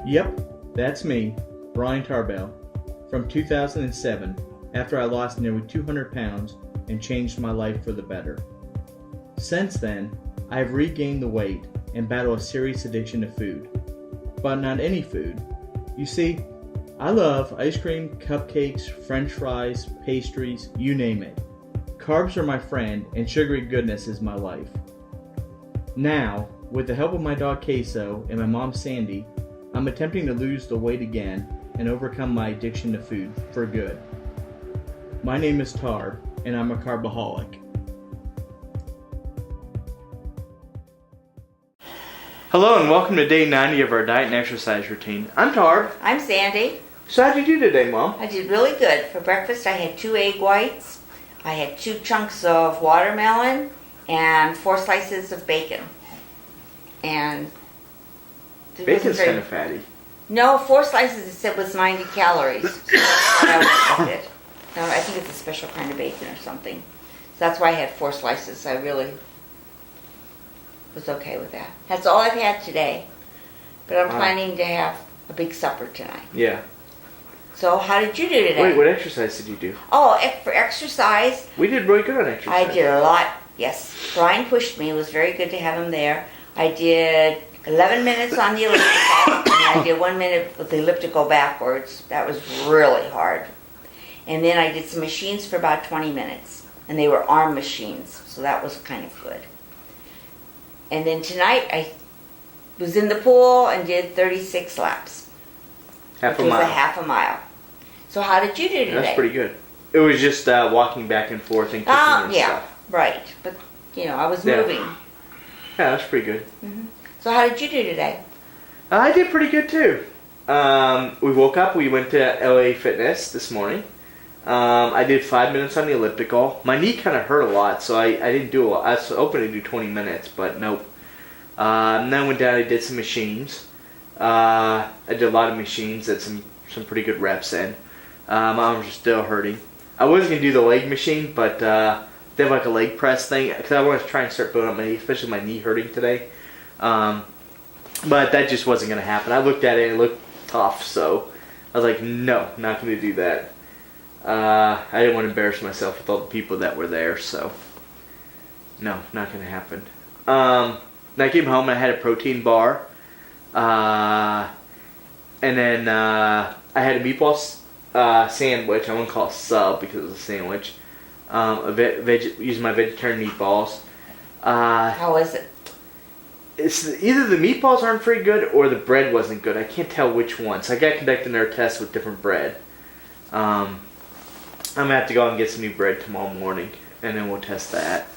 Yep, that's me, Brian Tarb, from 2007, after I lost nearly 200 pounds and changed my life for the better. Since then, I have regained the weight and battle a serious addiction to food. But not any food. You see, I love ice cream, cupcakes, french fries, pastries, you name it. Carbs are my friend and sugary goodness is my life. Now, with the help of my dog Queso and my mom Sandy, I'm attempting to lose the weight again and overcome my addiction to food for good. My name is Tarb, and I'm a carbaholic. Hello and welcome to day 90 of our diet and exercise routine. I'm Tarb. I'm Sandy. So how'd you do today, Mom? I did really good. For breakfast I had 2 egg whites, I had 2 chunks of watermelon, and 4 slices of bacon. And Bacon's kind of fatty. No, 4 slices it said was 90 calories. So that's why I went with it. No, I think it's a special kind of bacon or something. So that's why I had 4 slices. I really was okay with that. That's all I've had today. But I'm planning to have a big supper tonight. Yeah. So how did you do today? Wait, what exercise did you do? Oh, for exercise. We did really good on exercise. I did a lot, yes. Brian pushed me. It was very good to have him there. I did 11 minutes on the elliptical, and I did 1 minute with the elliptical backwards. That was really hard. And then I did some machines for about 20 minutes. And they were arm machines, so that was kind of good. And then tonight I was in the pool and did 36 laps. Half a which mile. was a half a mile. So how did you do today? That's pretty good. It was just walking back and forth and kicking and yeah, stuff. right. But, I was moving. Yeah, that's pretty good. Mm-hmm. So how did you do today? I did pretty good too. We woke up, we went to LA Fitness this morning. I did 5 minutes on the elliptical. My knee kind of hurt a lot, so I didn't do a lot. I was hoping to do 20 minutes, but nope. And then I went down and did some machines. I did a lot of machines, did some pretty good reps in. My arms are still hurting. I was going to do the leg machine, but they have like a leg press thing, because I want to try and start building up especially my knee hurting today. But that just wasn't going to happen. I looked at it and it looked tough, so I was like, no, not going to do that. I didn't want to embarrass myself with all the people that were there, so no, not going to happen. Then I came home and I had a protein bar, and then I had a meatball sandwich. I wouldn't call it sub because it was a sandwich. Using my vegetarian meatballs. How was it? It's either the meatballs aren't very good or the bread wasn't good. I can't tell which one. So I got to conduct another test with different bread. I'm going to have to go and get some new bread tomorrow morning, and then we'll test that.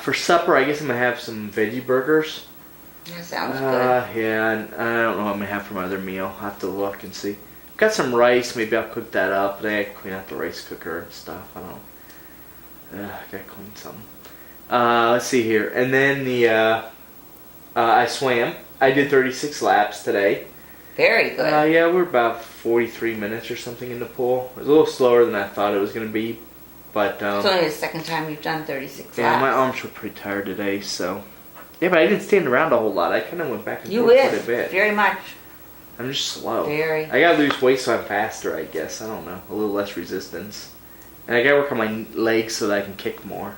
For supper, I guess I'm going to have some veggie burgers. That sounds good. Yeah, and I don't know what I'm going to have for my other meal. I'll have to look and see. Got some rice. Maybe I'll cook that up. But I got to clean out the rice cooker and stuff. I don't know. I got to clean something. Let's see here. And then I swam. I did 36 laps today. Very good. Yeah, we're about 43 minutes or something in the pool. It was a little slower than I thought it was going to be. But it's only the second time you've done 36 laps. Yeah, my arms were pretty tired today, so. Yeah, but I didn't stand around a whole lot. I kind of went back and forth quite a bit. Very much. I'm just slow. Very. I gotta lose weight so I'm faster, I guess. I don't know. A little less resistance. And I gotta work on my legs so that I can kick more.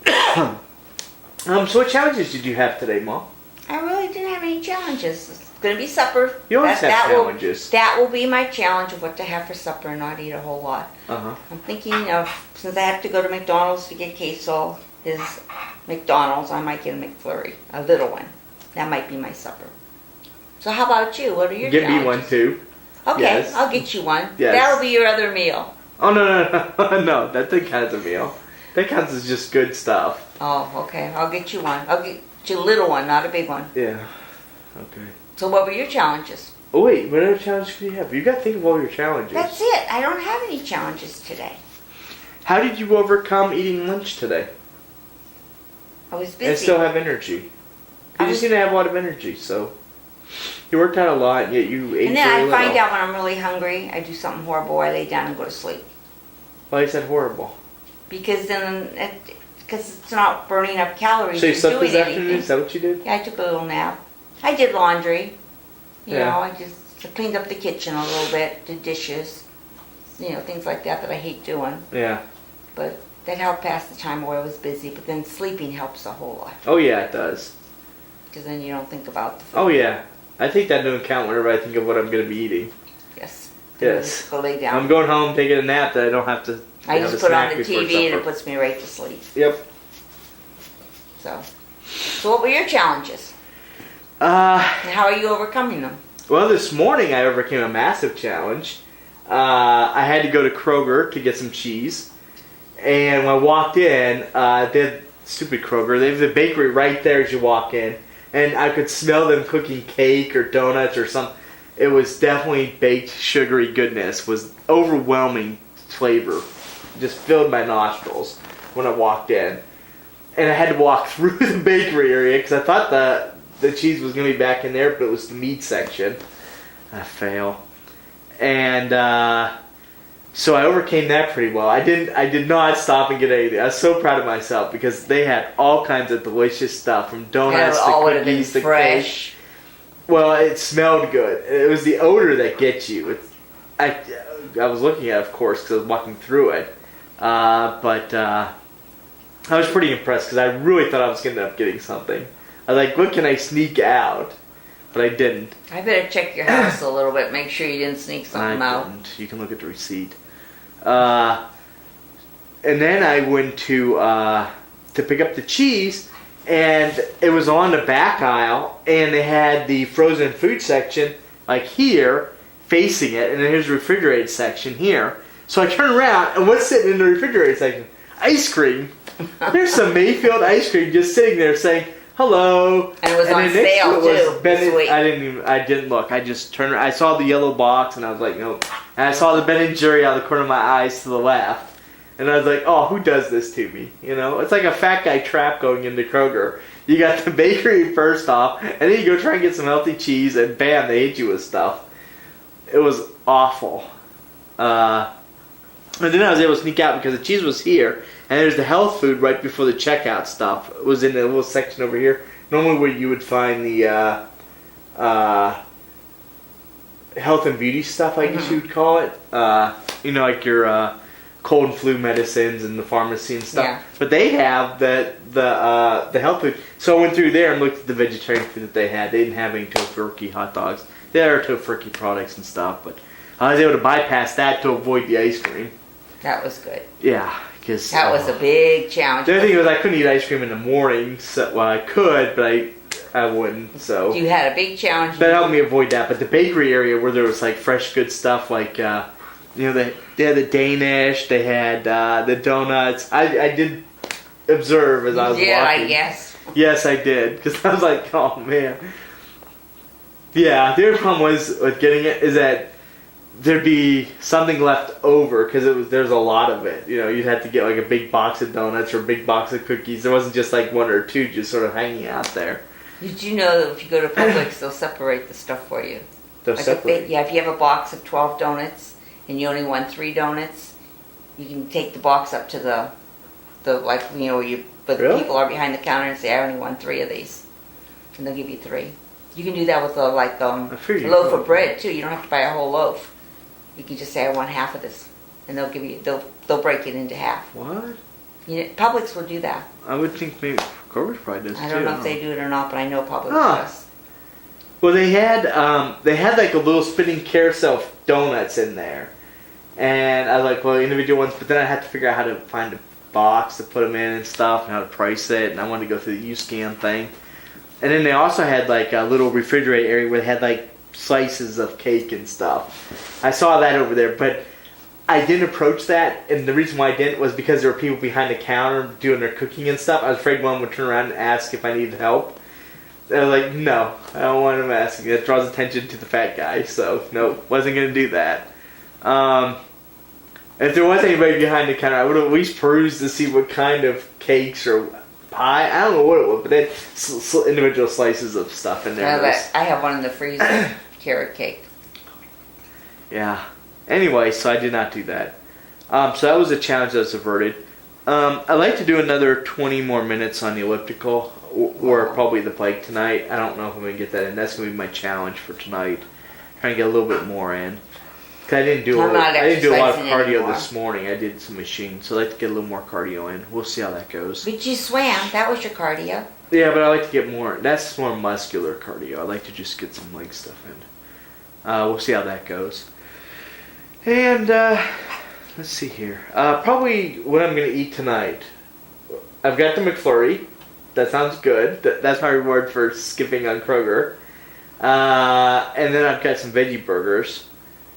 So what challenges did you have today, Mom? I really didn't have any challenges. It's going to be supper. You always have challenges. That will be my challenge of what to have for supper and not eat a whole lot. Uh-huh. I'm thinking of, since I have to go to McDonald's to get queso, his McDonald's, I might get a McFlurry, a little one. That might be my supper. So how about you? What are your challenges? Give me one too. Okay, yes. I'll get you one. Yes. That'll be your other meal. Oh, no. No, that thing counts as a meal. That counts as just good stuff. Oh, okay. I'll get you one. I'll get you a little one, not a big one. Yeah. Okay. So what were your challenges? Oh, wait. What other challenges do you have? You got to think of all your challenges. That's it. I don't have any challenges today. How did you overcome eating lunch today? I was busy. And still have energy. You just seem to have a lot of energy, so. You worked out a lot, yet you ate And then very I find little. out when I'm really hungry, I do something horrible, I lay down and go to sleep. Why is that horrible? Because then, because it's not burning up calories. So you or slept doing this afternoon? anything. Is that what you did? Yeah, I took a little nap. I did laundry. You Yeah. know, I just cleaned up the kitchen a little bit, did dishes, you know, things like that I hate doing. Yeah. But that helped pass the time while I was busy. But then sleeping helps a whole lot. Oh yeah, it does. Because then you don't think about the food. Oh yeah. I take that into account whenever I think of what I'm going to be eating. Yes. Yes. Just go lay down. I'm going home taking a nap that I don't have to. I have just a put on snack the before TV and it supper. puts me right to sleep. Yep. So what were your challenges? Uh, And how are you overcoming them? well, this morning I overcame a massive challenge. I had to go to Kroger to get some cheese. And when I walked in, stupid Kroger, they have the bakery right there as you walk in. And I could smell them cooking cake or donuts or something. It was definitely baked sugary goodness. Was overwhelming flavor. Just filled my nostrils when I walked in. And I had to walk through the bakery area because I thought the cheese was going to be back in there, but it was the meat section. I fail. And so I overcame that pretty well. I did not stop and get anything. I was so proud of myself because they had all kinds of delicious stuff from donuts And it to all would have been cookies to fresh. cake. Well, it smelled good. It was the odor that gets you. I was looking at it, of course, because I was walking through it. But I was pretty impressed because I really thought I was going to end up getting something. I was like, what can I sneak out? But I didn't. I better check your house a little bit. Make sure you didn't sneak something I out. didn't. You can look at the receipt. And then I went to pick up the cheese, and it was on the back aisle, and they had the frozen food section like here, facing it, and then here's the refrigerated section here. So I turn around, and what's sitting in the refrigerated section? Ice cream. There's some Mayfield ice cream just sitting there saying hello. And it was on then next sale, to it too, was Ben this week. I didn't look. I just turned. I saw the yellow box, and I was like, no. And I saw the Ben and Jerry out of the corner of my eyes to the left, and I was like, oh, who does this to me? You know, it's like a fat guy trap going into Kroger. You got the bakery first off, and then you go try and get some healthy cheese, and bam, they hit you with stuff. It was awful. And then I was able to sneak out because the cheese was here, and there's the health food right before the checkout stuff. It was in the little section over here. Normally where you would find the health and beauty stuff, I guess you would call it. You know, like your cold and flu medicines and the pharmacy and stuff. Yeah. But they have the health food. So I went through there and looked at the vegetarian food that they had. They didn't have any tofurkey hot dogs. There are tofurkey products and stuff, but I was able to bypass that to avoid the ice cream. That was good. Yeah, because That was a big challenge. The other thing was I couldn't eat ice cream in the morning. So, well, I could, but I wouldn't. So You had a big challenge. that helped me avoid that. But the bakery area where there was like fresh good stuff, like you know, they had the Danish, they had the donuts. I did observe as I was walking. walking. I guess. Yes, I did, because I was like, oh man. Yeah, the other problem was with getting it is that there'd be something left over because there's a lot of it. You know, you'd have to get like a big box of donuts or a big box of cookies. There wasn't just like one or two just sort of hanging out there. Did you know that if you go to Publix, they'll separate the stuff for you? They're separate. If you have a box of 12 donuts and you only want 3 donuts, you can take the box up to the like, you know, but the Really? people are behind the counter and say, I only want 3 of these. And they'll give you 3. You can do that with a figured you loaf could. of bread too. You don't have to buy a whole loaf. You can just say, I want half of this. And they'll break it into half. What? You know, Publix will do that. I would think maybe Kroger probably does I too. don't know if they do it or not, but I know Publix Huh. does. Well, they had like a little spinning carousel of donuts in there, and I was like, well, individual ones. But then I had to figure out how to find a box to put them in and stuff, and how to price it. And I wanted to go through the U-Scan thing. And then they also had like a little refrigerator area where they had like slices of cake and stuff. I saw that over there, but I didn't approach that, and the reason why I didn't was because there were people behind the counter doing their cooking and stuff. I was afraid one would turn around and ask if I needed help. And I was like, no, I don't want him asking. That draws attention to the fat guy, so no, wasn't going to do that. If there was anybody behind the counter, I would have at least perused to see what kind of cakes or pie. I don't know what it was, but they had individual slices of stuff in there. I have one in the freezer, carrot cake. Yeah. Anyway, so I did not do that. So that was a challenge that was averted. I'd like to do another 20 more minutes on the elliptical. or Wow. probably the pike tonight. I don't know if I'm gonna get that in. That's gonna be my challenge for tonight. Trying to get a little bit more in. 'Cause I didn't do I'm not I didn't do a lot of exercising cardio anymore. this morning. I did some machine, so I'd like to get a little more cardio in. We'll see how that goes. But you swam. That was your cardio. Yeah, but I like to get more. That's more muscular cardio. I like to just get some leg stuff in. We'll see how that goes. And let's see here. Probably what I'm gonna eat tonight. I've got the McFlurry. That sounds good. That's my reward for skipping on Kroger. And then I've got some veggie burgers.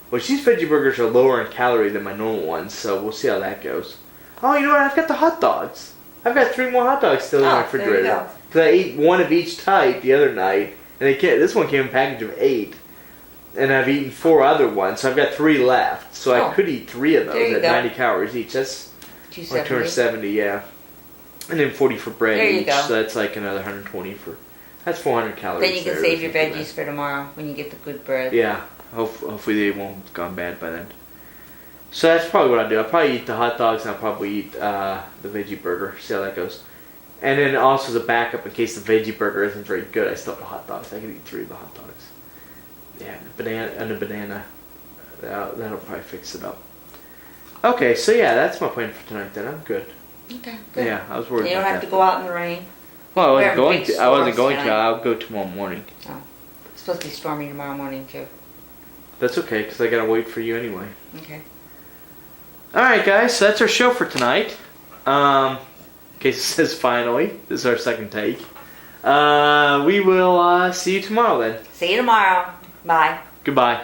Which these veggie burgers are lower in calorie than my normal ones, so we'll see how that goes. Oh, you know what? I've got the hot dogs. I've got 3 more hot dogs still in my Oh, there you refrigerator. go. Because I ate one of each type the other night, and this one came in a package of 8. And I've eaten 4 other ones, so I've got 3 left. So I Oh. could eat 3 of There those you at go. 90 calories each. That's like 270. 270, yeah. And then 40 for bread There you each, go. so that's like another 120 for... That's 400 calories. Then you can there, save your which isn't too veggies for tomorrow when you get the good bread. bad. Yeah, hopefully they won't have gone bad by then. So that's probably what I'll do. I'll probably eat the hot dogs and I'll probably eat the veggie burger. See how that goes. And then also as a backup, in case the veggie burger isn't very good, I still have the hot dogs. I can eat 3 of the hot dogs. Yeah, and a banana. That'll probably fix it up. Okay, so yeah, that's my plan for tonight then. I'm good. Okay, good. Yeah, I was worried You don't about have that. to go out in the rain. Well, I We're wasn't having going big to. I wasn't storms going to. tonight. I'll go tomorrow morning. It's supposed to be stormy tomorrow morning too. That's okay, because I gotta wait for you anyway. Okay. Alright guys, so that's our show for tonight. In case it says finally, this is our second take. We will see you tomorrow then. See you tomorrow. Bye. Goodbye.